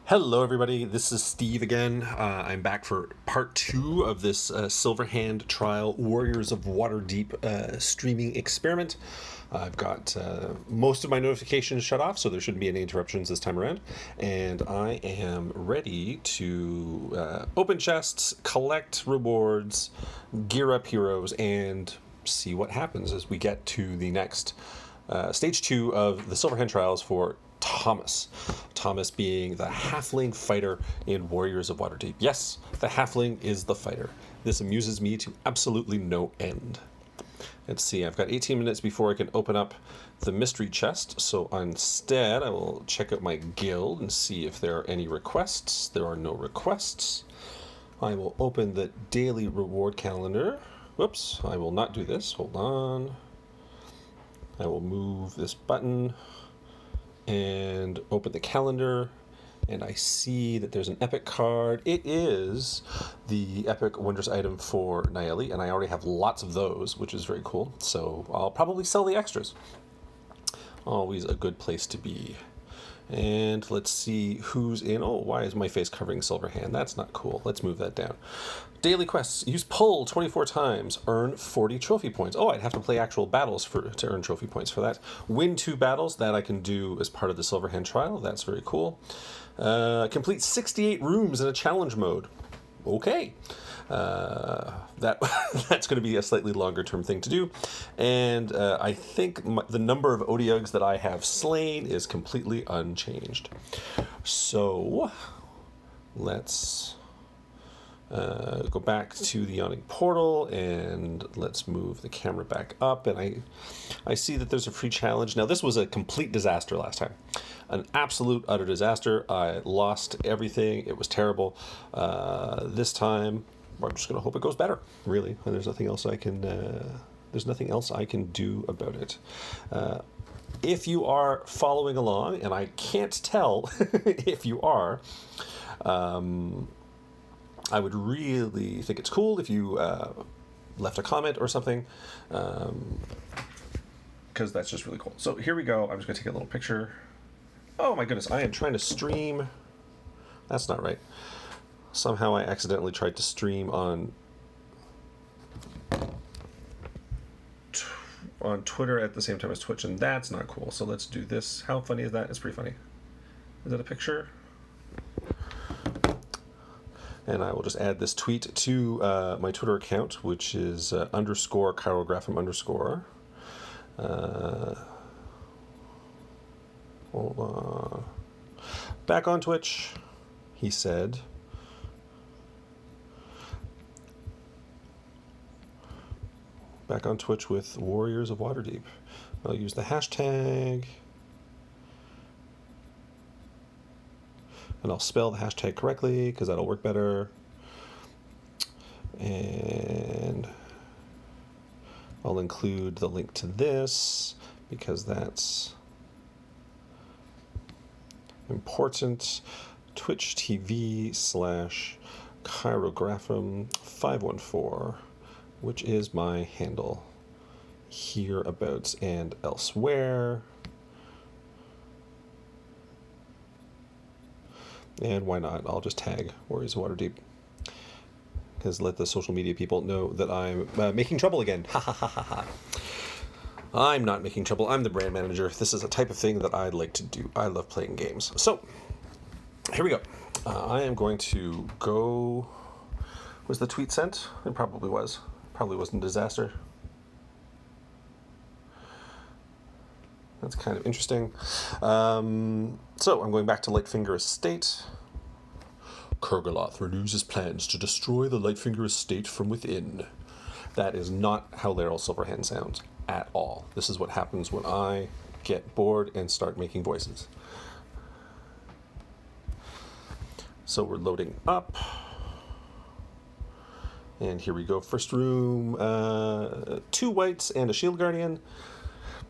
Hello, everybody. This is Steve again. I'm back for part 2 of this Silverhand trial Warriors of Waterdeep streaming experiment. I've got most of my notifications shut off, so there shouldn't be any interruptions this time around. And I am ready to open chests, collect rewards, gear up heroes, and see what happens as we get to the next stage 2 of the Silverhand trials for Tommus. Tommus being the halfling fighter in Warriors of Waterdeep. Yes, the halfling is the fighter. This amuses me to absolutely no end. Let's see, I've got 18 minutes before I can open up the mystery chest, so instead I will check out my guild and see if there are any requests. There are no requests. I will open the daily reward calendar. Whoops, I will not do this. Hold on. I will move this button and open the calendar, and I see that there's an epic card. It is the epic wondrous item for Naeli, and I already have lots of those, which is very cool. So I'll probably sell the extras. Always a good place to be. And let's see who's in. Oh, why is my face covering Silverhand? That's not cool. Let's move that down. Daily quests. Use pull 24 times. Earn 40 trophy points. Oh, I'd have to play actual battles to earn trophy points for that. Win 2 battles. That I can do as part of the Silverhand trial. That's very cool. Complete 68 rooms in a challenge mode. Okay. That's going to be a slightly longer term thing to do, and I think the number of Odiugs that I have slain is completely unchanged. So let's go back to the yawning portal, and let's move the camera back up, and I see that there's a free challenge. Now, this was a complete disaster last time. An absolute utter disaster. I lost everything. It was terrible. This time I'm just going to hope it goes better, really. And there's nothing else I can do about it. If you are following along, and I can't tell if you are, I would really think it's cool if you left a comment or something, because that's just really cool. So here we go. I'm just going to take a little picture. Oh my goodness, I am trying to stream. That's not right. Somehow I accidentally tried to stream on Twitter at the same time as Twitch, and that's not cool. So let's do this. How funny is that? It's pretty funny. Is that a picture? And I will just add this tweet to my Twitter account, which is underscore chirographem underscore. Hold on. Back on Twitch, he said. Back on Twitch with Warriors of Waterdeep. I'll use the hashtag. And I'll spell the hashtag correctly because that'll work better. And I'll include the link to this because that's important. Twitch TV/chirographem514, which is my handle hereabouts and elsewhere. And why not? I'll just tag Warriors of Waterdeep, because let the social media people know that I'm making trouble again. Ha ha ha ha ha. I'm not making trouble. I'm the brand manager. This is a type of thing that I like to do. I love playing games. So, here we go. I am going to go... Was the tweet sent? It probably was. Probably wasn't a disaster. That's kind of interesting. So, I'm going back to Lightfinger Estate. Kurgaloth renews his plans to destroy the Lightfinger Estate from within. That is not how Laeral Silverhand sounds at all. This is what happens when I get bored and start making voices. So we're loading up. And here we go. First room, 2 whites and a Shield Guardian.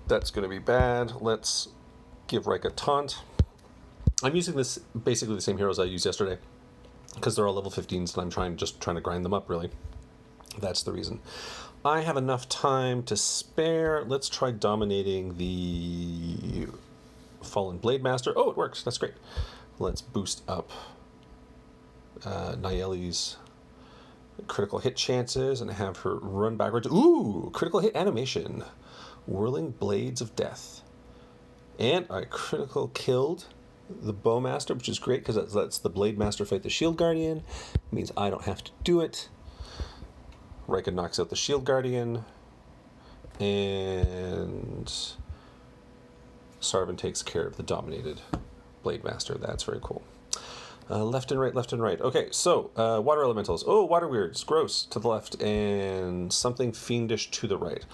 That's going to be bad. Let's give Reich a taunt. I'm using this basically the same heroes I used yesterday because they're all level 15s and I'm trying to grind them up, really. That's the reason. I have enough time to spare. Let's try dominating the Fallen Blade Master. Oh, it works. That's great. Let's boost up Nayeli's critical hit chances and have her run backwards. Ooh, critical hit animation. Whirling Blades of Death. And I critical killed the Bowmaster, which is great because that's the Blade Master fight the Shield Guardian. It means I don't have to do it. Rika knocks out the Shield Guardian. And Sarvin takes care of the dominated Blade Master. That's very cool. Left and right, left and right. Okay, so water elementals. Oh, water weirds. Gross to the left and something fiendish to the right.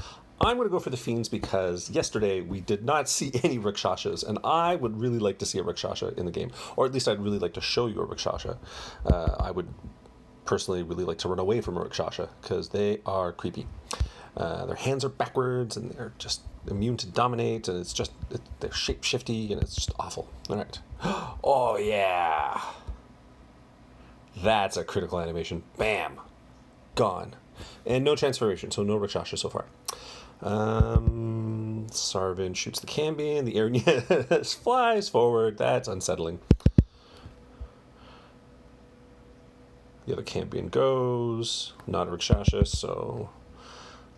I'm going to go for the fiends because yesterday we did not see any Rakshashas, and I would really like to see a Rakshasha in the game, or at least I'd really like to show you a Rakshasha. I would personally really like to run away from a Rakshasha because they are creepy. Their hands are backwards and they're just immune to dominate, and they're shape-shifty and it's just awful. All right. Oh, yeah. That's a critical animation. Bam. Gone. And no transformation, so no Rakshasha so far. Sarvin shoots the Cambion. The Air flies forward. That's unsettling. The other Cambion goes. Not a Rakshasha, so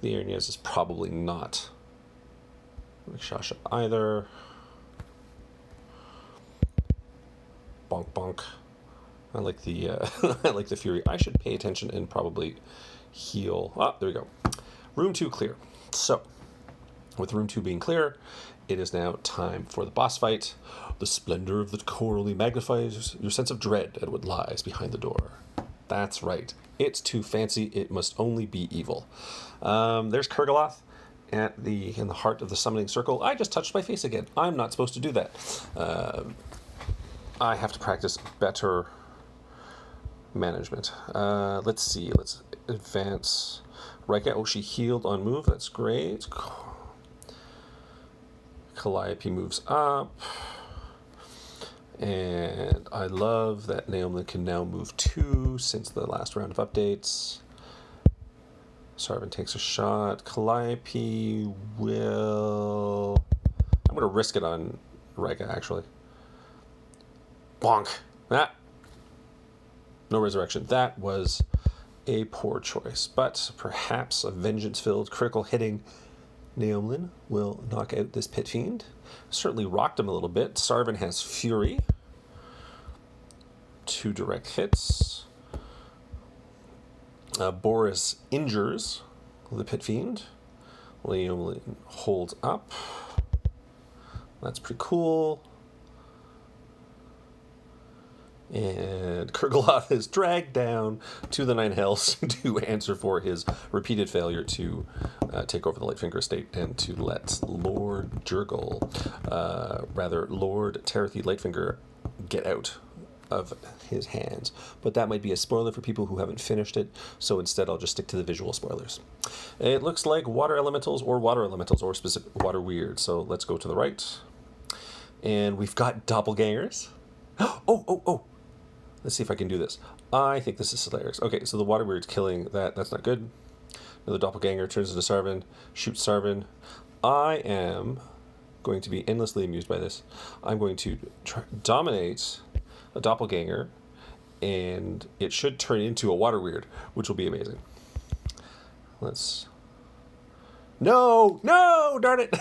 the Airnias is probably not Rakshasha either. Bonk bonk. I like the I like the Fury. I should pay attention and probably heal. Ah, there we go. Room 2 clear. So, with room 2 being clear, it is now time for the boss fight. The splendor of the core only magnifies your sense of dread at what lies behind the door. That's right. It's too fancy. It must only be evil. There's Kurgaloth in the heart of the summoning circle. I just touched my face again. I'm not supposed to do that. I have to practice better management. Let's see. Let's advance. Rika, oh, she healed on move. That's great. Calliope moves up. And I love that Naomi can now move 2 since the last round of updates. Sarvin takes a shot. Calliope will... I'm going to risk it on Rika, actually. Bonk. Ah. No resurrection. That was a poor choice, but perhaps a vengeance-filled critical hitting Naomlin will knock out this Pit Fiend. Certainly rocked him a little bit. Sarvin has Fury. 2 direct hits. Boris injures the Pit Fiend. Naomlin holds up. That's pretty cool. And Kurgaloth is dragged down to the Nine Hells to answer for his repeated failure to take over the Lightfinger estate and to let Lord Jurgle, Lord Terethy Lightfinger, get out of his hands. But that might be a spoiler for people who haven't finished it, so instead I'll just stick to the visual spoilers. It looks like water elementals or specific water weird, so let's go to the right. And we've got doppelgangers. Oh! Let's see if I can do this. I think this is hilarious. Okay, so the water weird's killing that. That's not good. Another doppelganger turns into Sarvin, shoots Sarvin. I am going to be endlessly amused by this. I'm going to dominate a doppelganger, and it should turn into a water weird, which will be amazing. Let's... No! Darn it!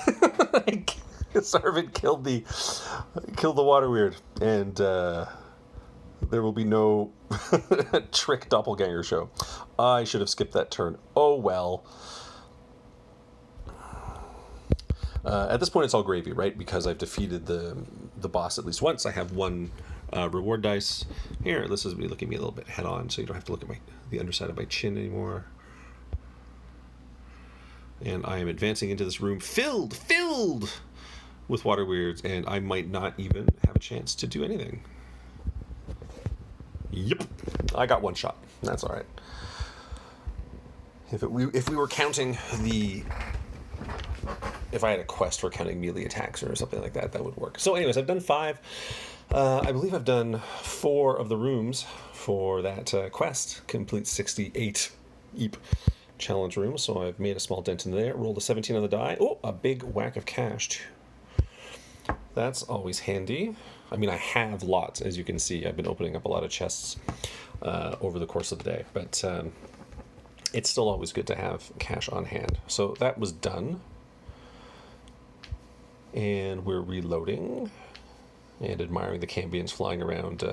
Sarvin killed the water weird, and there will be no trick doppelganger show. I should have skipped that turn. Oh well. At this point, it's all gravy, right? Because I've defeated the boss at least once. I have 1 reward dice. Here, this is me looking at me a little bit head on, so you don't have to look at the underside of my chin anymore. And I am advancing into this room filled with water weirds, and I might not even have a chance to do anything. Yep, I got 1 shot. That's all right. If we were counting if I had a quest for counting melee attacks or something like that, that would work. So, anyways, I've done 5. I believe I've done 4 of the rooms for that quest. Complete 68 Eep challenge room. So I've made a small dent in there. Rolled a 17 on the die. Oh, a big whack of cash. That's always handy. I mean, I have lots, as you can see. I've been opening up a lot of chests over the course of the day, but it's still always good to have cash on hand. So that was done. And we're reloading and admiring the cambions flying around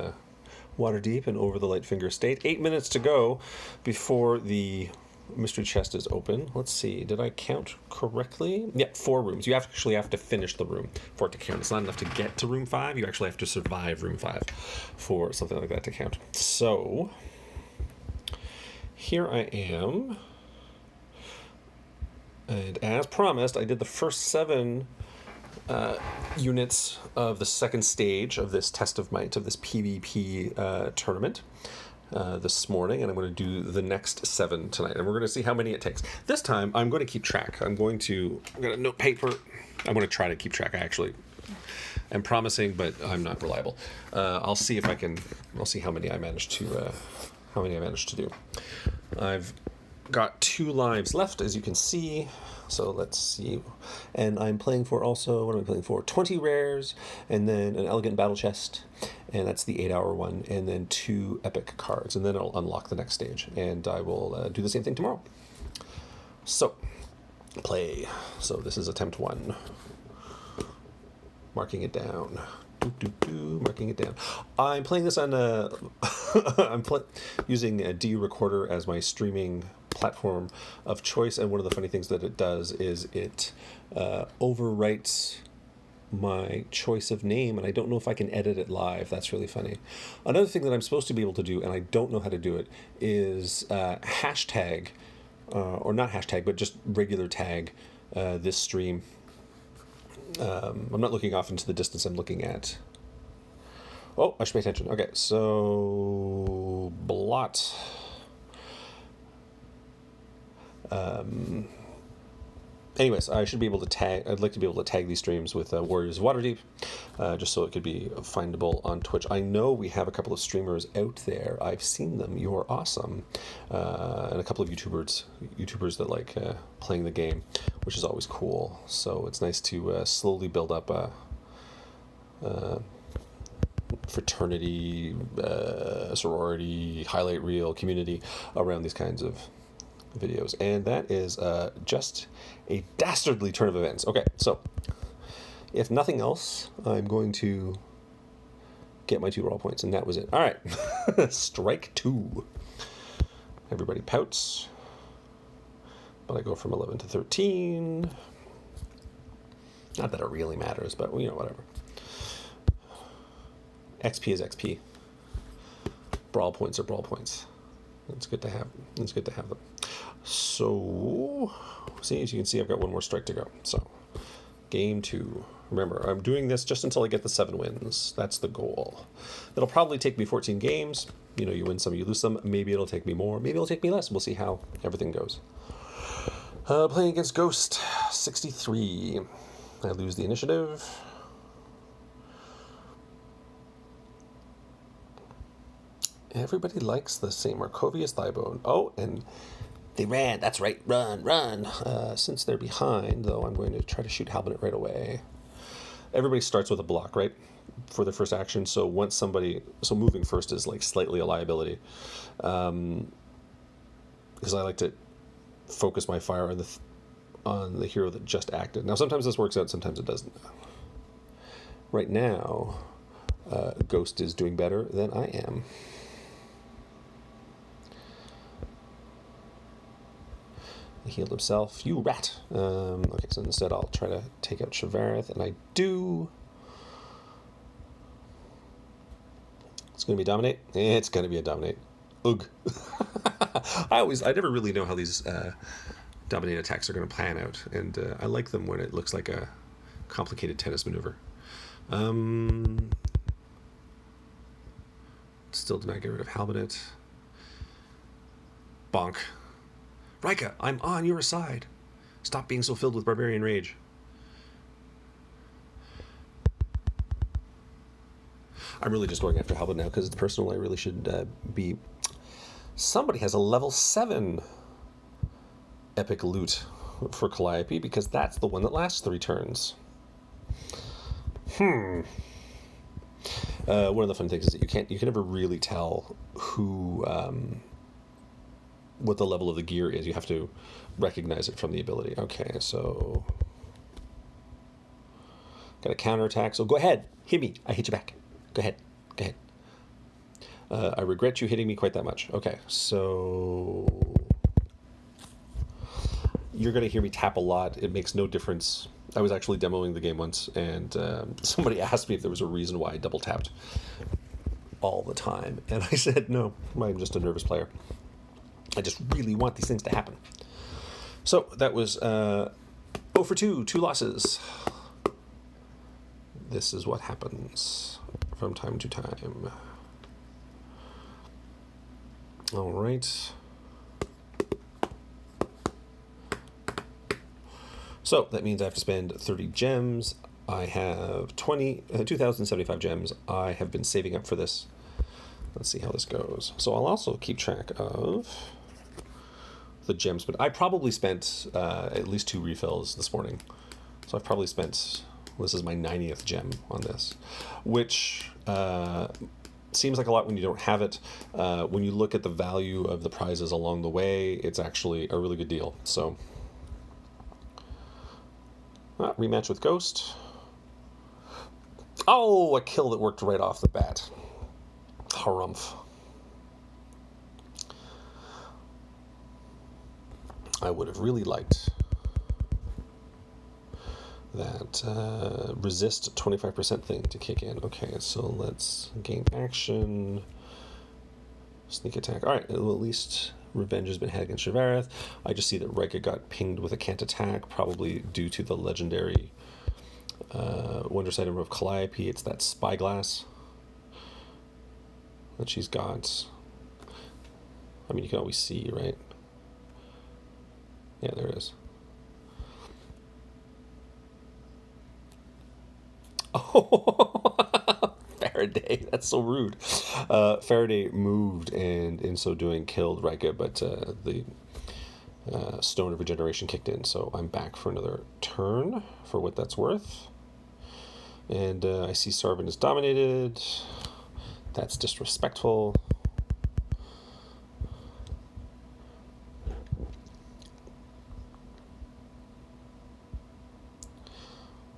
Waterdeep and over the Lightfinger Estate. 8 minutes to go before the mystery chest is open. Let's see, did I count correctly? Yeah, 4 rooms. You actually have to finish the room for it to count. It's not enough to get to room 5. You actually have to survive room 5 for something like that to count. So here I am. And as promised, I did the first 7 units of the second stage of this Test of Might, of this PvP tournament this morning, and I'm going to do the next 7 tonight, and we're going to see how many it takes. This time, I'm going to keep track. I'm going to note paper. I'm going to try to keep track. I actually am promising, but I'm not reliable. I'll see if I can. I'll see how many I managed to. How many I managed to do. I've got 2 lives left, as you can see. So let's see. And I'm playing for also, what am I playing for? 20 rares, and then an elegant battle chest, and that's the 8-hour one, and then 2 epic cards, and then I'll unlock the next stage. And I will do the same thing tomorrow. So, play. So this is attempt 1. Marking it down. Marking it down. I'm playing this on using a D recorder as my streaming platform of choice, and one of the funny things that it does is it overwrites my choice of name, and I don't know if I can edit it live. That's really funny. Another thing that I'm supposed to be able to do, and I don't know how to do it, is hashtag, or not hashtag, but just regular tag this stream. I'm not looking off into the distance. I'm looking at... Oh, I should pay attention. Okay, so... Blot. Anyways, I should be able to tag... I'd like to be able to tag these streams with Warriors of Waterdeep, just so it could be findable on Twitch. I know we have a couple of streamers out there. I've seen them. You're awesome. And a couple of YouTubers that like playing the game, which is always cool. So it's nice to slowly build up a fraternity, sorority, highlight reel community around these kinds of videos. And that is just a dastardly turn of events. Okay, so if nothing else, I'm going to get my 2 raw points, and that was it. All right, strike 2. Everybody pouts, but I go from 11 to 13. Not that it really matters, but you know, whatever. XP is XP. Brawl points are brawl points. It's good to have. It's good to have them. So, see, as you can see, I've got 1 more strike to go. So, game 2. Remember, I'm doing this just until I get the 7 wins. That's the goal. It'll probably take me 14 games. You know, you win some, you lose some. Maybe it'll take me more. Maybe it'll take me less. We'll see how everything goes. Playing against Ghost, 63. I lose the initiative. Everybody likes the St. Markovius Thighbone. Oh, and they ran. That's right. Run. Since they're behind, though, I'm going to try to shoot Halbonet right away. Everybody starts with a block, right, for their first action. So once somebody... So moving first is, like, slightly a liability. Because I like to focus my fire on the hero that just acted. Now, sometimes this works out, sometimes it doesn't. Right now, Ghost is doing better than I am. He healed himself. You rat! Okay, so instead I'll try to take out Shavareth, and I do. It's going to be Dominate? It's going to be a Dominate. Ugh. I never really know how these Dominate attacks are going to plan out, and I like them when it looks like a complicated tennis maneuver. Still did not get rid of Halbonet. Bonk. Rika, I'm on your side. Stop being so filled with barbarian rage. I'm really just going after Halbonet now because it's personal. I really should be... Somebody has a level 7 epic loot for Calliope because that's the one that lasts 3 turns. One of the fun things is that you can never really tell who what the level of the gear is. You have to recognize it from the ability. Okay, so got a counterattack. So go ahead, hit me. I hit you back. Go ahead. Go ahead. I regret you hitting me quite that much. Okay, so you're going to hear me tap a lot. It makes no difference. I was actually demoing the game once, and somebody asked me if there was a reason why I double tapped all the time. And I said, no, I'm just a nervous player. I just really want these things to happen. So that was 0 for 2, 2 losses. This is what happens from time to time. All right. So that means I have to spend 30 gems. I have 2,075 gems. I have been saving up for this. Let's see how this goes. So I'll also keep track of the gems, but I probably spent at least 2 refills this morning. So I've probably spent, this is my 90th gem on this, which seems like a lot when you don't have it. When you look at the value of the prizes along the way, it's actually a really good deal. So rematch with Ghost. Oh, a kill that worked right off the bat. Harumph. I would have really liked that resist 25% thing to kick in. Okay, so let's gain action. Sneak attack. All right, well, at least revenge has been had against Shivareth. I just see that Rika got pinged with a can't attack, probably due to the legendary wondrous item of Calliope. It's that spyglass that she's got. I mean, you can always see, right? Yeah, there it is. Oh, Faraday. That's so rude. Faraday moved and in so doing killed Rika, but the Stone of Regeneration kicked in, so I'm back for another turn for what that's worth. And I see Sarvin is dominated. That's disrespectful.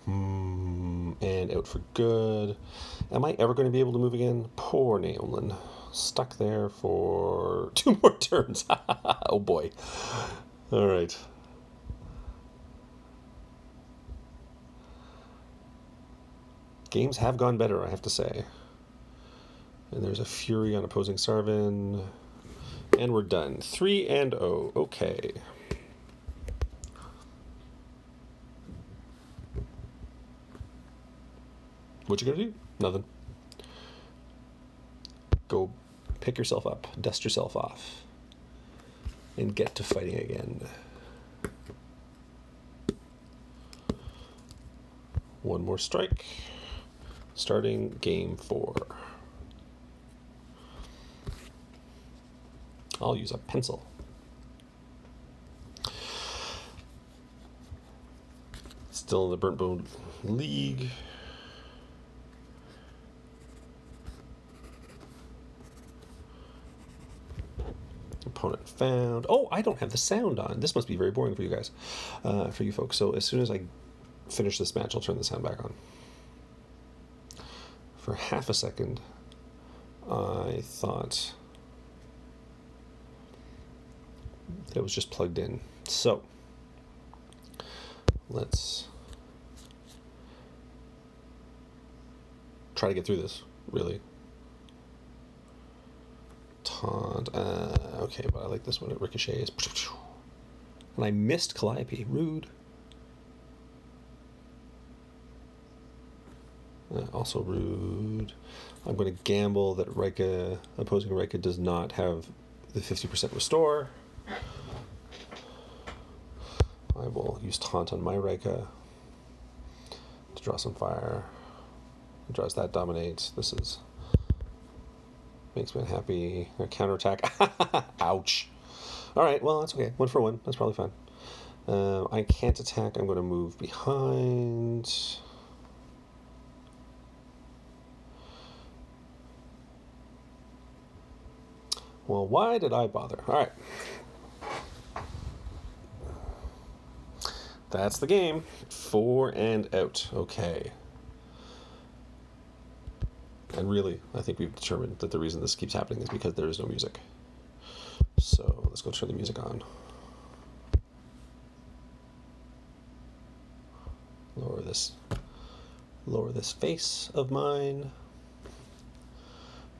And out for good. Am I ever going to be able to move again? Poor Naomlin. Stuck there for 2 more turns. Oh boy. All right. Games have gone better, I have to say. And there's a Fury on opposing Sarvin. And we're done. 3-0. Okay. What you gonna do? Nothing. Go pick yourself up, dust yourself off, and get to fighting again. One more strike. Starting game 4. I'll use a pencil. Still in the Burnt Bone League. Opponent found. Oh, I don't have the sound on. This must be very boring for you guys, for you folks. So as soon as I finish this match, I'll turn the sound back on. For half a second, I thought that it was just plugged in. So let's try to get through this, really. Taunt. Okay, but I like this one. It ricochets. And I missed Calliope. Rude. Also rude. I'm going to gamble that Rika, opposing Rika, does not have the 50% restore. I will use Taunt on my Rika to draw some fire. It draws that, dominates. This is makes me unhappy. A counterattack. Ouch. All right, well, that's okay. 1 for 1. That's probably fine. I can't attack. I'm going to move behind. Well, why did I bother? All right. That's the game. 4 and out. Okay. And really, I think we've determined that the reason this keeps happening is because there is no music. So let's go turn the music on. Lower this face of mine.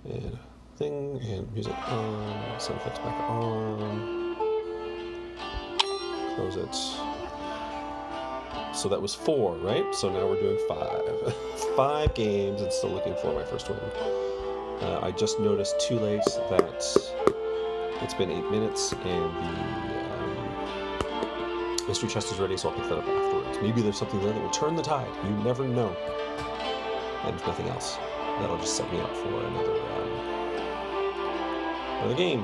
And thing, and music on. Sound effects back on. Close it. So that was 4, right? So now we're doing 5. 5 games and still looking for my first win. I just noticed too late that it's been 8 minutes and the mystery chest is ready, so I'll pick that up afterwards. Maybe there's something there that will turn the tide. You never know. And if nothing else, that'll just set me up for another game.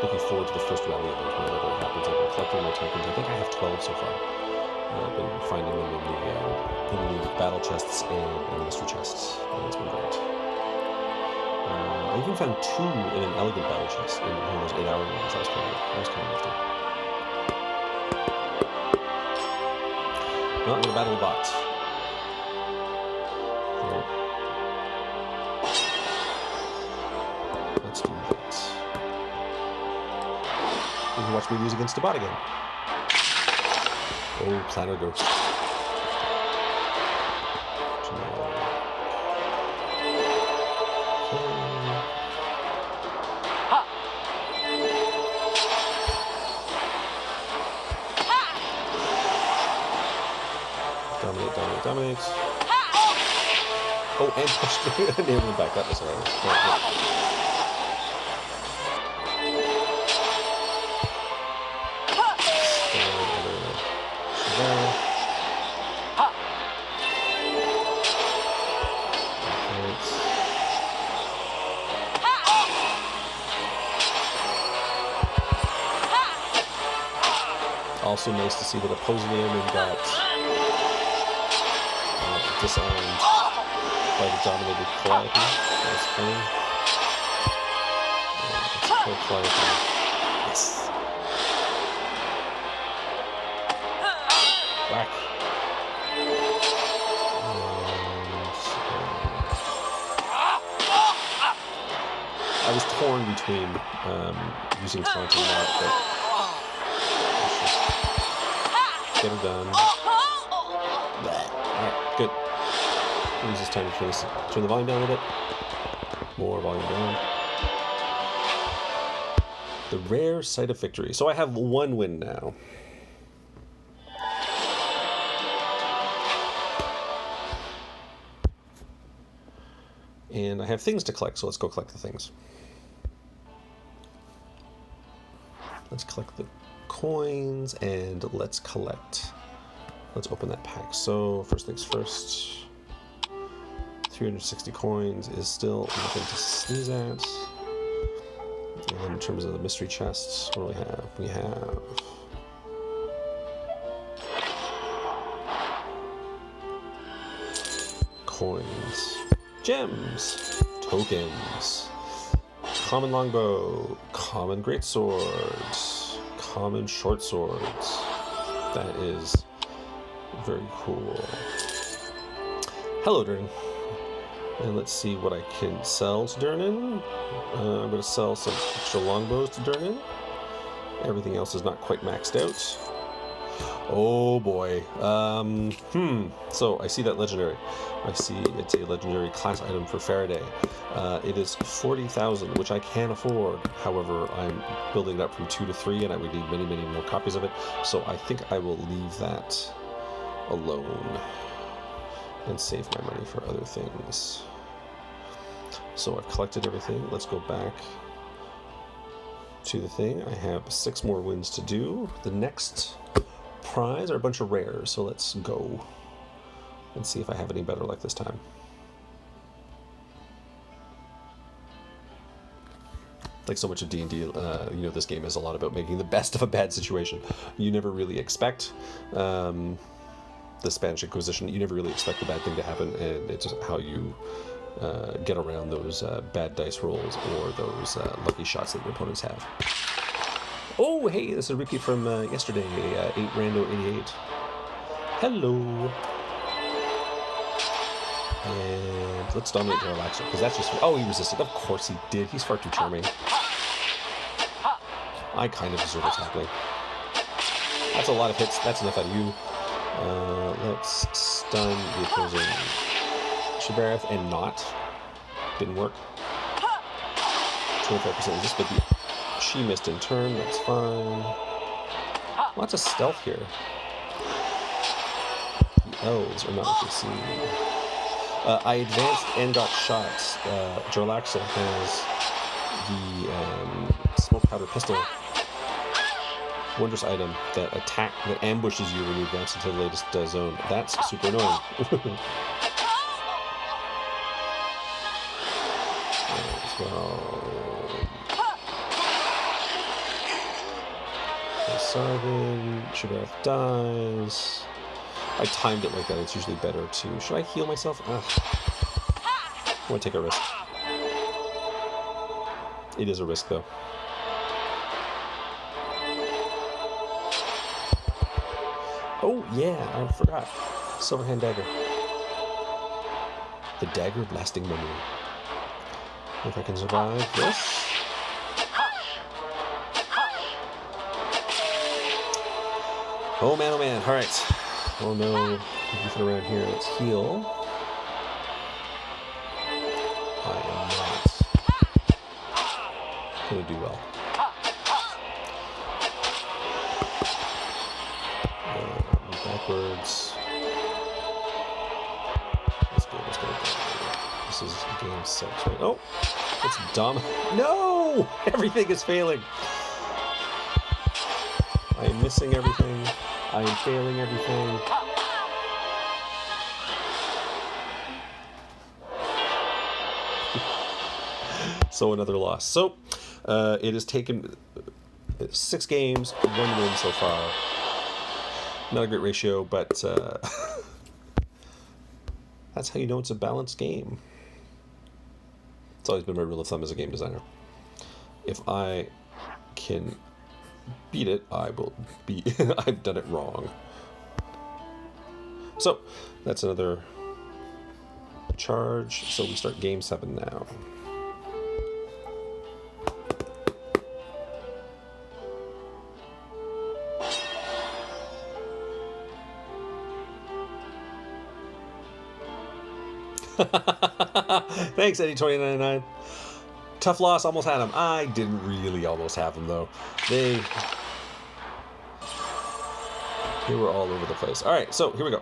Looking forward to the first rally event whenever it happens. I've been collecting my tokens. I think I have 12 so far. I've been finding them in the battle chests and the mystery chests, and it's been great. I even found 2 in an elegant battle chest in one of those 8-hour ones. That was kind of nifty. Well, I'm going to battle a bot. Here. Let's do that. You can watch me use against a bot again. Oh, Planar Ghost. Dominate. Oh, and pushed the nailed him back. That was hilarious. Also nice to see that opposing enemy got disarmed by the dominated Calliope. That was funny. Let's kill Calliope. Yes. Whack. I was torn between using taunt and not, but get her done. Alright, good. Use this time to turn the volume down a little bit. More volume down. The rare sight of victory. So I have 1 win now. And I have things to collect, so let's go collect the things. Let's collect the coins, and let's open that pack. So first things first, 360 coins is still nothing to sneeze at. And then in terms of the mystery chests, what do we have? We have coins, gems, tokens, common longbow, common greatsword, common short swords. That is very cool. Hello, Durnan. And let's see what I can sell to Durnan. I'm going to sell some extra longbows to Durnan. Everything else is not quite maxed out. Oh boy. So I see that legendary. I see it's a legendary class item for Faraday. It is 40,000, which I can afford. However, I'm building it up from 2 to 3, and I would need many, many more copies of it. So I think I will leave that alone and save my money for other things. So I've collected everything. Let's go back to the thing. I have 6 more wins to do. The next prize are a bunch of rares, so let's go and see if I have any better luck this time. Like so much of D&D, this game is a lot about making the best of a bad situation. You never really expect the Spanish Inquisition. You never really expect the bad thing to happen, and it's just how you get around those bad dice rolls or those lucky shots that your opponents have. Oh, hey, this is a repeat from yesterday, 8 Rando 88. Hello. And let's dominate the relaxer, because that's just... Oh, he resisted. Of course he did. He's far too charming. I kind of deserve what's happening. That's a lot of hits. That's enough out of you. Let's stun the opposing Shibarath and not. Didn't work. 25% resist, but she missed in turn. That's fine. Lots of stealth here. The elves are not what they seem. I advanced and got shot. Jarlaxle has the smoke powder pistol. Wondrous item that ambushes you when you advance into the latest zone. That's super annoying. As well. Sargon, Shibarath dies. I timed it like that. It's usually better to... Should I heal myself? I want to take a risk. It is a risk, though. Oh, yeah, I forgot. Silverhand dagger. The dagger of lasting memory. If I can survive this. Oh, man, oh, man. All right. Oh, no. Nothing around here. Let's heal. I am not going to do well. Backwards. Let's go. This is game 6, right? Oh! It's dumb. No! Everything is failing. I am missing everything. I am failing everything. So another loss. So it has taken 6 games, 1 win so far. Not a great ratio, but that's how you know it's a balanced game. It's always been my rule of thumb as a game designer. If I can beat it, I will be... I've done it wrong. So, that's another charge. So we start game 7 now. Thanks, Eddie2099. Tough loss, almost had him. I didn't really almost have him, though. They were all over the place. All right, so here we go.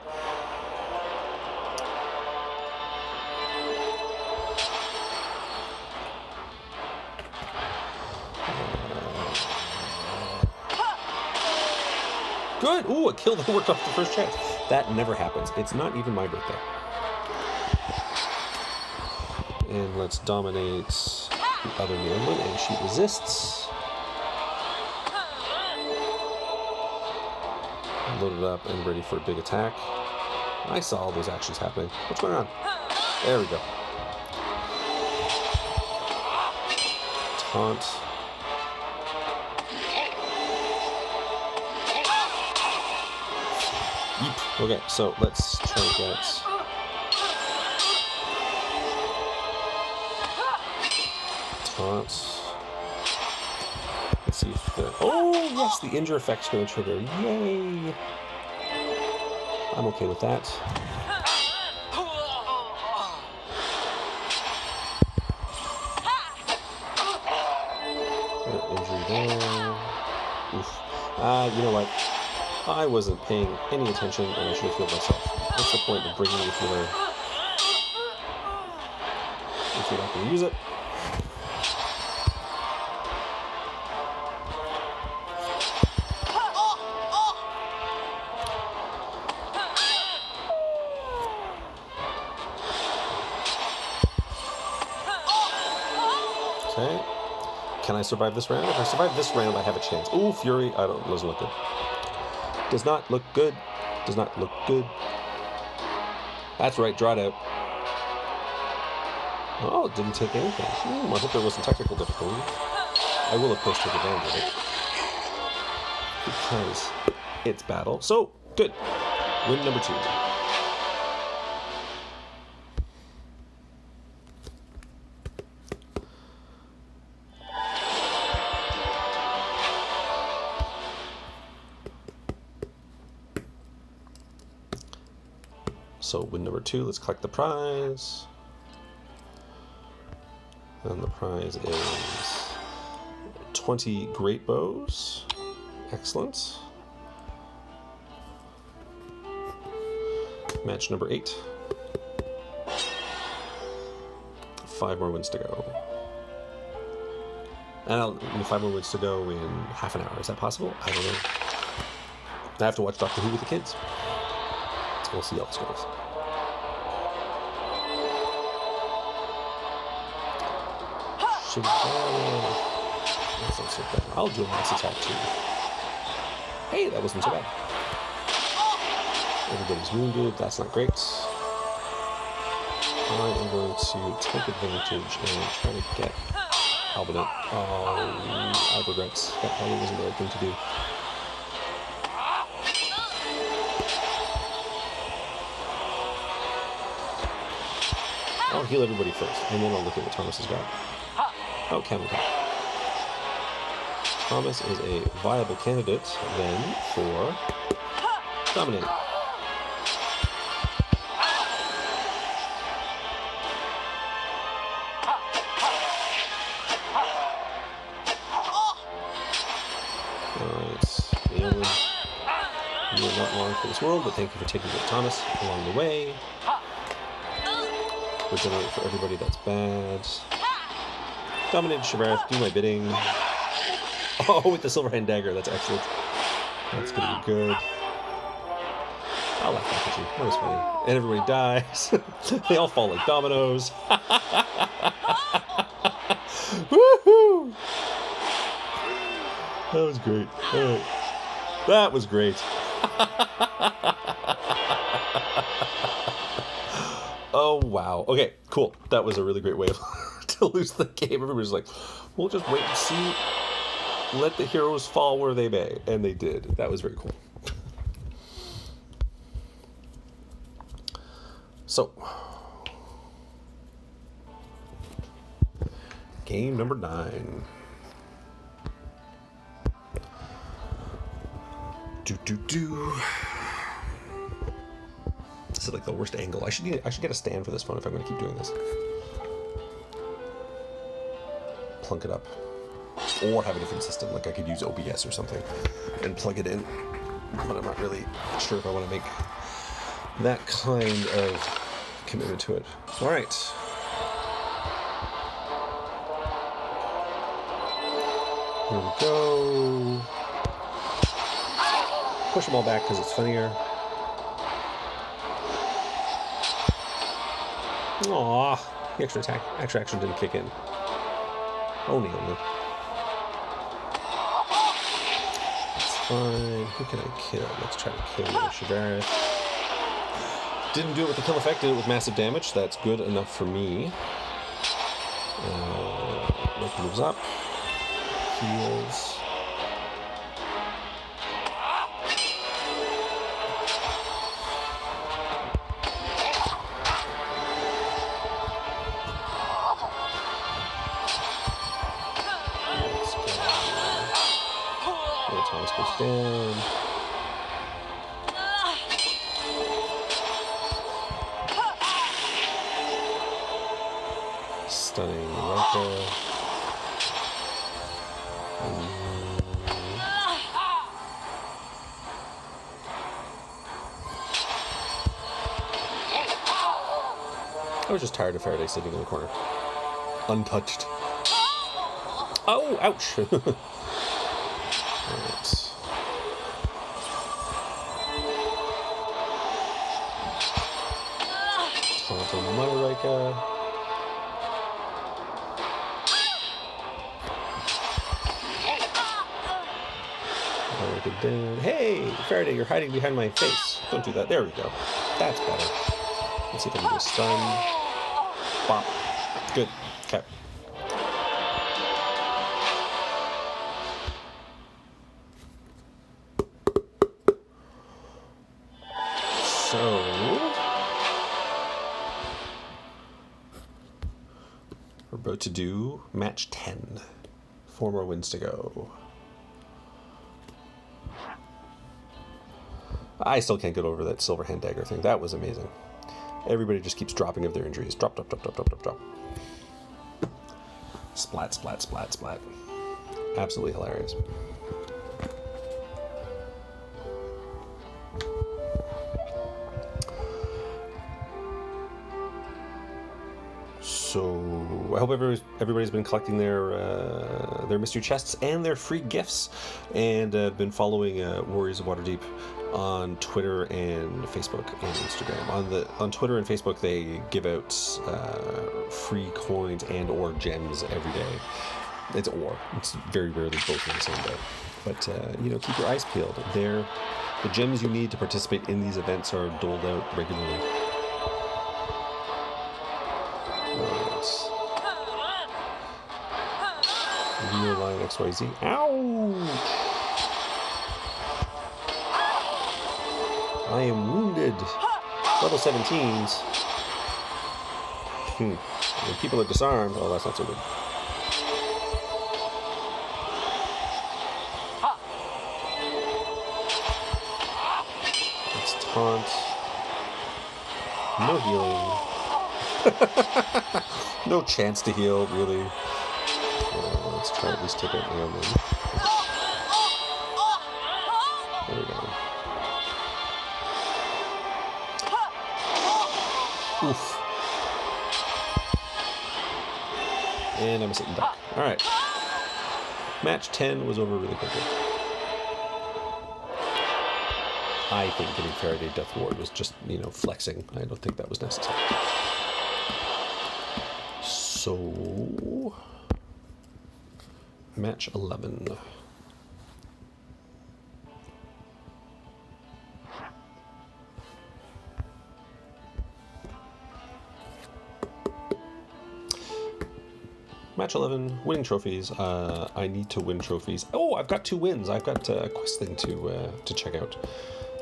Good. Ooh, a kill that worked off the first chance. That never happens. It's not even my birthday. And let's dominate the other Neonwood, and she resists. Loaded up and ready for a big attack. I saw all those actions happening. What's going on? There we go. Taunt. Yeep. Okay, so let's try to get... Taunt. Let's see if the... Oh, yes, the injure effect's going to trigger. Yay! I'm okay with that. Injury there. Oof. You know what? I wasn't paying any attention, and I should have healed myself. What's the point of bringing the healer if you're not going to use it? Okay. Can I survive this round? If I survive this round, I have a chance. Ooh, Fury. Doesn't look good. Does not look good. Does not look good. That's right, draw it out. Oh, it didn't take anything. I hope there wasn't technical difficulty. I will, of course, take advantage of it. Because it's battle. So, good. Win number 2. So win number 2, let's collect the prize. And the prize is 20 great bows. Excellent. Match number 8. 5 more wins to go. And 5 more wins to go in half an hour. Is that possible? I don't know. I have to watch Doctor Who with the kids. We'll see how this goes. That's not so bad. I'll do a max attack too. Hey, that wasn't so bad. Everybody's wounded. That's not great. I am going to take advantage and try to get Albinette. I have regrets. That probably wasn't the right thing to do. I'll heal everybody first, and then I'll look at what Tommus has got. Oh, Camel Cup. Tommus is a viable candidate, then, for Dominate. Alright, Leonin, you are not long for this world, but thank you for taking with Tommus along the way. Regenerate for everybody that's bad. Dominate Sheriff, do my bidding. Oh, with the Silverhand dagger, that's excellent. That's gonna be good. I'll laugh back at you. That was funny. And everybody dies. They all fall like dominoes. Woohoo! That was great. Right. That was great. Oh, wow. Okay, cool. That was a really great way to lose the game. Everybody's like, we'll just wait and see. Let the heroes fall where they may. And they did. That was very cool. So, game number 9. This is like the worst angle. I should get a stand for this one if I'm going to keep doing this. Plunk it up. Or have a different system, like I could use OBS or something and plug it in. But I'm not really sure if I want to make that kind of commitment to it. Alright. Here we go. Push them all back because it's funnier. Aww, the extra action didn't kick in. Oh, Neil. That's fine. Who can I kill? Let's try to kill Shibarith. Didn't do it with the kill effect, did it with massive damage. That's good enough for me. Nick moves up. Heals. Tommus goes down. Stunning Rika. I was just tired of Faraday sitting in the corner. Untouched. Oh, ouch! Alright. Taunting Madarika. And Break it down. Hey, Faraday, you're hiding behind my face. Don't do that. There we go. That's better. Let's see if I can do a stun. Bop. Good. Okay. So we're about to do match 10. 4 more wins to go. I still can't get over that Silverhand dagger thing. That was amazing. Everybody just keeps dropping of their injuries. Drop, drop, drop, drop, drop, drop, drop. Splat, splat, splat, splat. Absolutely hilarious. So I hope everybody's been collecting their mystery chests and their free gifts, and been following Warriors of Waterdeep on Twitter and Facebook and Instagram. On Twitter and Facebook, they give out free coins and or gems every day. It's very rarely both on the same day. But keep your eyes peeled. The gems you need to participate in these events are doled out regularly. Real line XYZ. Ouch! I am wounded. Level 17s. When people are disarmed, oh, that's not so good. Let's taunt. No healing. No chance to heal, really. Let's try at least take out Naomi. There we go. Oof. And I'm a sitting duck. Alright. Match 10 was over really quickly. I think getting Faraday Death Ward was just, flexing. I don't think that was necessary. So... Match 11. Match 11, winning trophies. I need to win trophies. Oh, I've got 2 wins. I've got a quest thing to check out.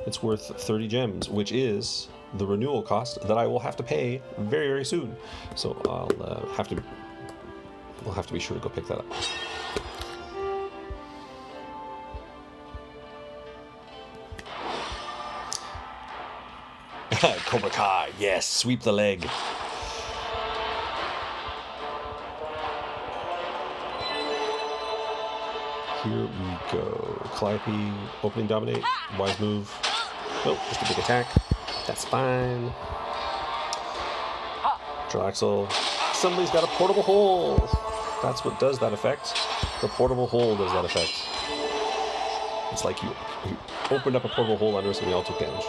It's worth 30 gems, which is the renewal cost that I will have to pay very, very soon. So I'll have to be sure to go pick that up. Cobra Kai, yes, sweep the leg. Here we go. Calliope, opening dominate, wise move. Nope, just a big attack. That's fine. Draxel. Somebody's got a portable hole. That's what does that effect. The portable hole does that effect. It's like you opened up a portable hole under us and we all took damage.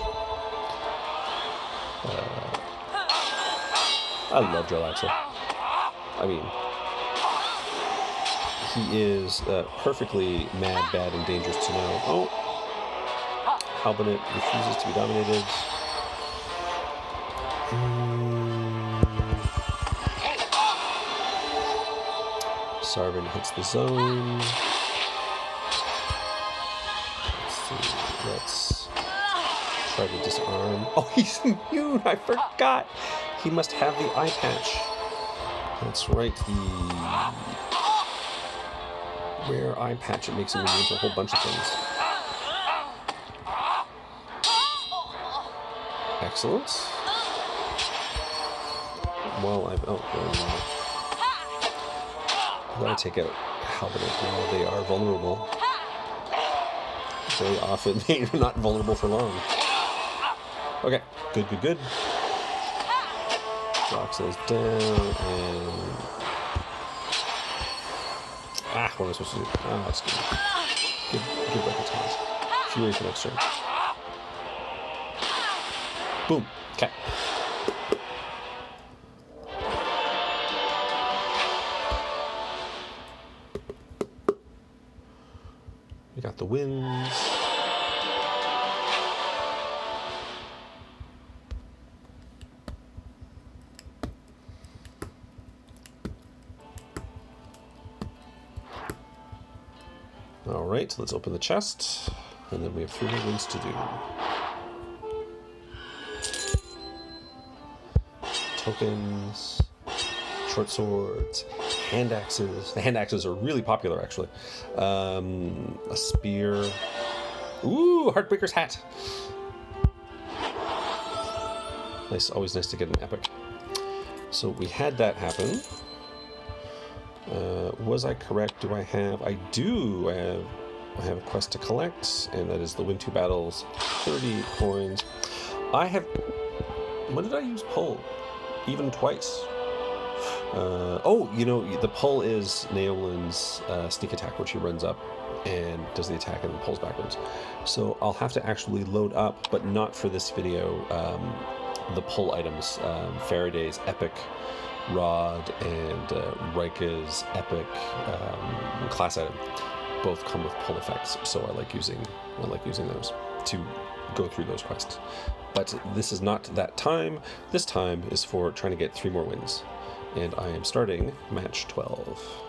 I love Draxel. I mean, he is perfectly mad, bad, and dangerous to know. Oh, Halbinate refuses to be dominated. Sarvin hits the zone. Let's try to disarm. Oh, he's immune! I forgot! He must have the eye patch. That's right, the rare eye patch. It makes him immune to a whole bunch of things. Excellent. Well, I gotta take out Halbinate while they are vulnerable. Very often they're not vulnerable for long. Okay, good. Draxel's down, and... what am I supposed to do? That's good. Give back a taunt. Fury for next turn. Boom. Okay. We got the winds. All right, let's open the chest, and then we have 3 more winds to do. Tokens, short swords, hand axes. The hand axes are really popular, actually. A spear. Ooh, Heartbreaker's hat. Nice, always nice to get an epic. So we had that happen. Was I correct? Do I have? I do. I have a quest to collect, and that is the Win 2 Battles, 30 coins. I have. When did I use pull? Even twice. Oh, you know, the pull is Naolin's sneak attack, where she runs up and does the attack and then pulls backwards. So I'll have to actually load up, but not for this video, the pull items. Faraday's epic rod and Rika's epic class item both come with pull effects, so I like using those to go through those quests. But this is not that time. This time is for trying to get 3 more wins, and I am starting match 12.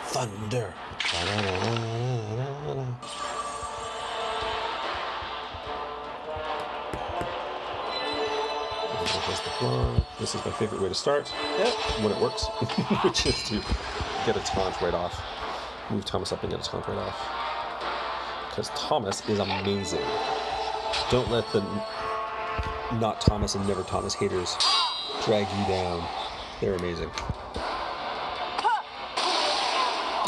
Thunder. This is my favorite way to start, when it works, which is to get a taunt right off. Move Tommus up and get a taunt right off. Because Tommus is amazing. Don't let the not Tommus and never Tommus haters drag you down. They're amazing.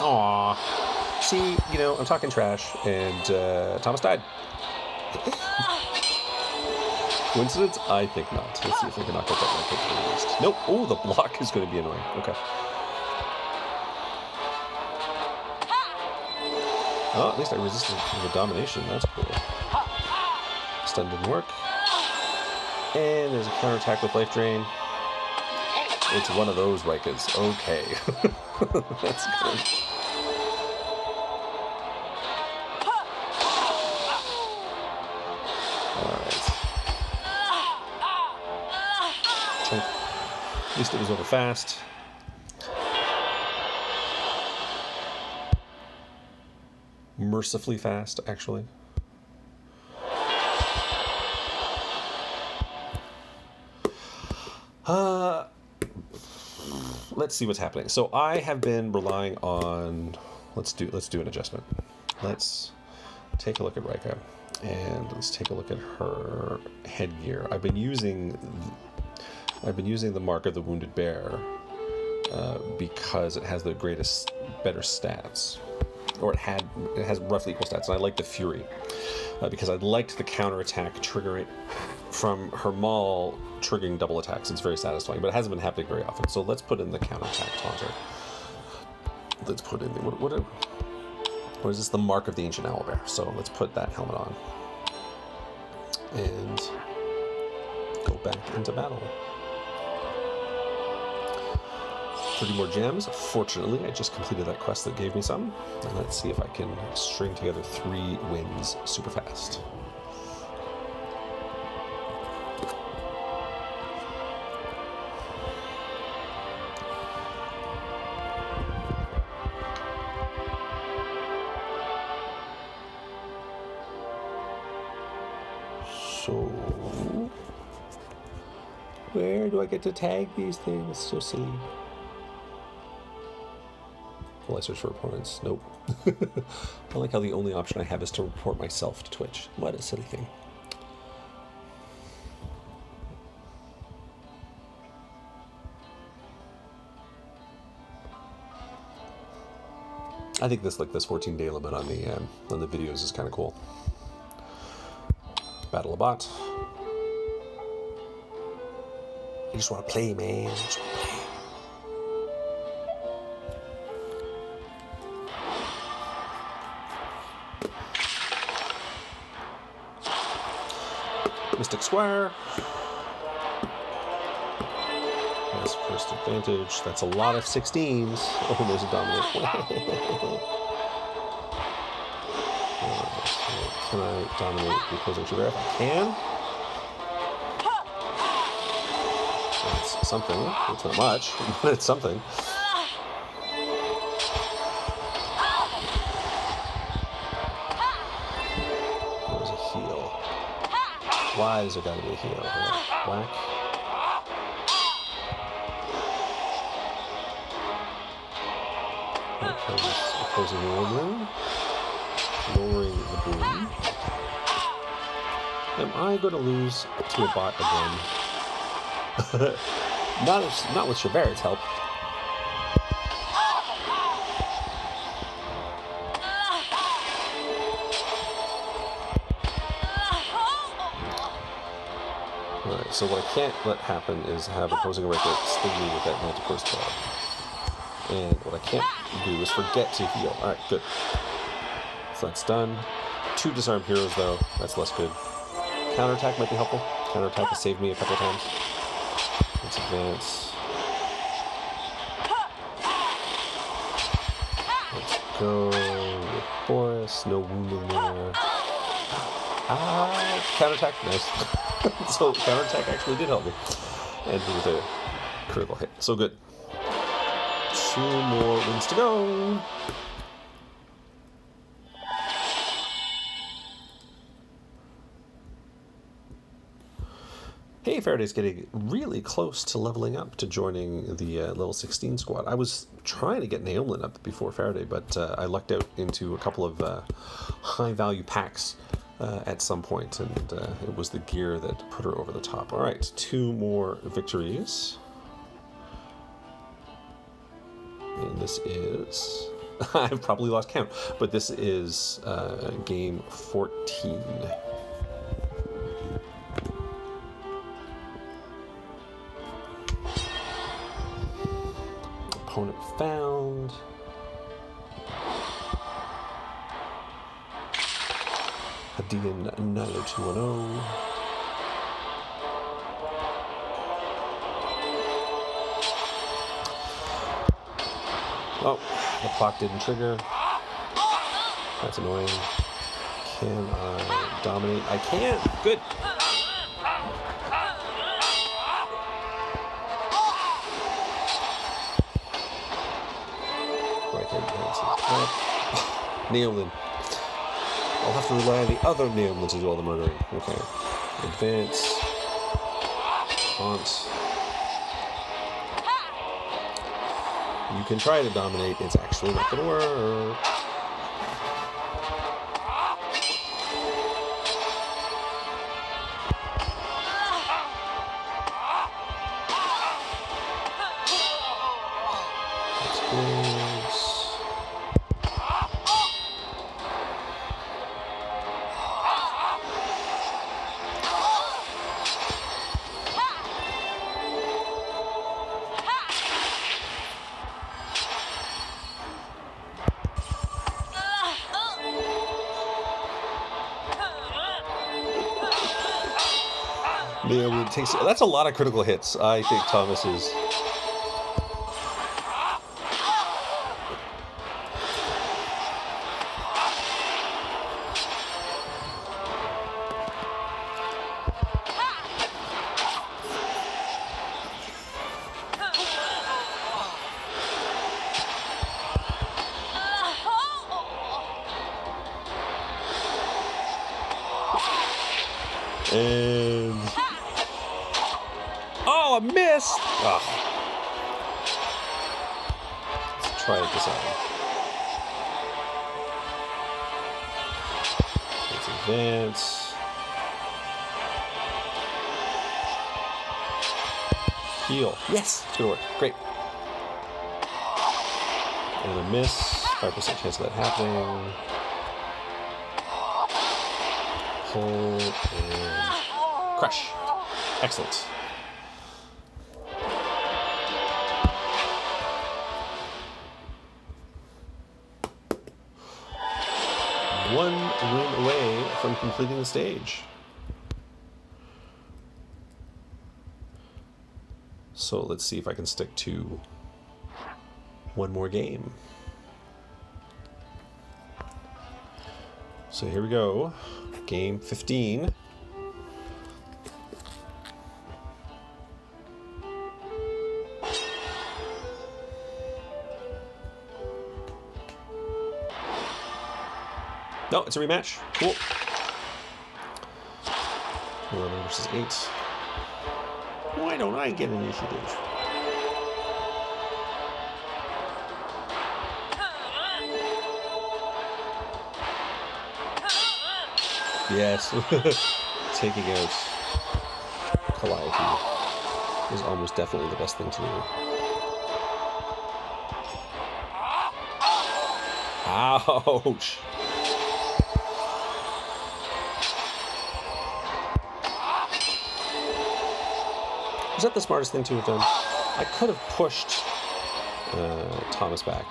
Aww. See, you know, I'm talking trash, and Tommus died. Coincidence? I think not. Let's see if we can knock out that one kick at least. Nope. Oh, the block is going to be annoying. Okay. Oh, at least I resisted the domination. That's cool. Stun didn't work. And there's a counterattack with life drain. It's one of those Rikas. Okay. That's good. At least it was over fast. Mercifully fast, actually. Let's see what's happening. So I have been relying on. Let's do an adjustment. Let's take a look at Rika, and let's take a look at her headgear. I've been using the Mark of the Wounded Bear because it has the better stats, or it has roughly equal stats, and I like the Fury because I liked the counterattack triggering from her maul, triggering double attacks. It's very satisfying, but it hasn't been happening very often. So let's put in the counterattack taunter. Let's put in what is this? The Mark of the Ancient Owlbear. So let's put that helmet on and go back into battle. 30 more gems. Fortunately, I just completed that quest that gave me some. And let's see if I can string together 3 wins super fast. So, where do I get to tag these things? It's so silly. Will I search for opponents? Nope. I like how the only option I have is to report myself to Twitch. What a silly thing. I think this 14-day limit on the videos is kind of cool. Battle a bot. I just want to play, man. I just want to play. Mystic Squire. That's first advantage. That's a lot of 16s. Oh, there's a dominate. Can I dominate the opposing sugar? If I can. That's something. It's not much, but it's something. There's a heal. Why has there got to be a heal? Whack. Here comes opposing Woodland. Lowering the boom. Am I going to lose to a bot again? not with Chevert's help. Alright, so what I can't let happen is have opposing Riker sting me with that Manticore spell. And what I can't do is forget to heal. Alright, good. So that's done. 2 disarmed heroes, though. That's less good. Counterattack might be helpful. Counterattack has saved me a couple times. Let's advance. Let's go with Boris. No wounding there. Counterattack. Nice. So counterattack actually did help me. And with a critical hit. So good. 2 more wins to go. Hey, Faraday's getting really close to leveling up to joining the level 16 squad. I was trying to get Naomlin up before Faraday, but I lucked out into a couple of high-value packs at some point, and it was the gear that put her over the top. All right, 2 more victories. And this is... I've probably lost count, but this is game 14. Opponent found. Hadian 90210. Oh, the clock didn't trigger. That's annoying. Can I dominate? I can! Good! Right hand advances up. Naomlin. I'll have to rely on the other Naomlin to do all the murdering. Okay. Advance. Taunt. You can try to dominate, it's actually not going to work. That's good. That's a lot of critical hits. I think Tommus is... And... Oh, a miss! Oh. Let's try it this time. Let's advance. Heal. Yes! It's gonna work. Great. And a miss. 5% chance of that happening. Pull and crush. Excellent. One win away from completing the stage. So let's see if I can stick to one more game. So here we go. Game 15. No, it's a rematch. Cool. 11 versus 8. Why don't I get initiative? Yes. Taking out Calliope is almost definitely the best thing to do. Ouch! Was that the smartest thing to have done? I could have pushed Tommus back.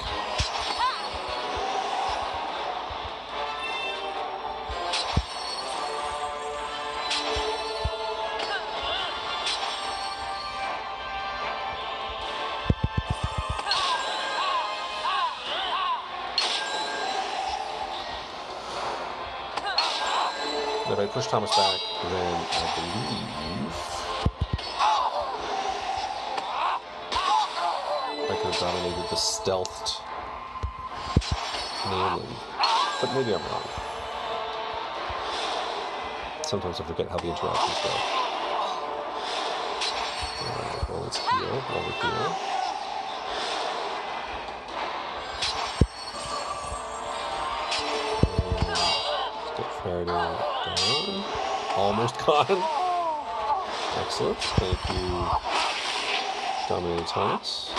If I push Tommus back, then I believe I could have dominated the stealthed nailing. But maybe I'm wrong. Sometimes I forget how the interactions go. Alright, well, let's heal while we heal. Fired down. Almost gone. Excellent. Thank you, Dominating Tommus.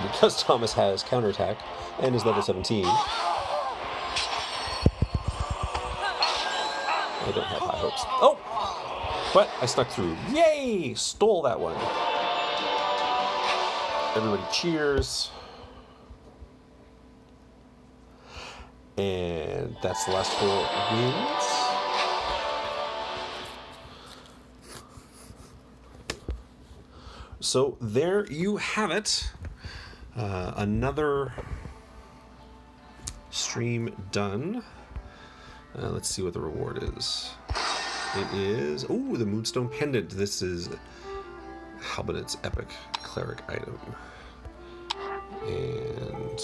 Because Tommus has counterattack and is level 17, I don't have high hopes. Oh! But I snuck through. Yay! Stole that one. Everybody cheers. And that's the last 4 wins. So there you have it. Another stream done. Let's see what the reward is. It is, oh, the Moonstone Pendant. This is Halbinet's epic cleric item. And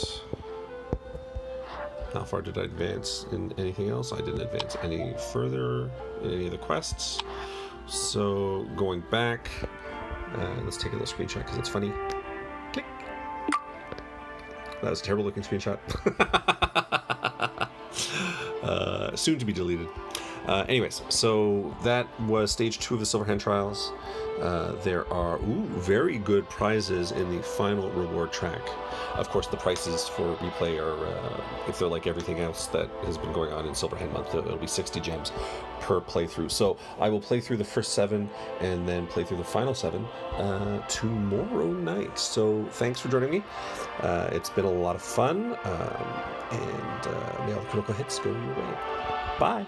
how far did I advance in anything else? I didn't advance any further in any of the quests. So going back, let's take a little screenshot because it's funny. Click. That was a terrible looking screenshot. Soon to be deleted. Anyways, so that was stage 2 of the Silverhand Trials. There are very good prizes in the final reward track. Of course, the prices for replay are, if they're like everything else that has been going on in Silverhand Month, it'll be 60 gems per playthrough. So I will play through the first 7 and then play through the final 7 tomorrow night. So thanks for joining me. It's been a lot of fun, and may all the critical hits go your way. Bye.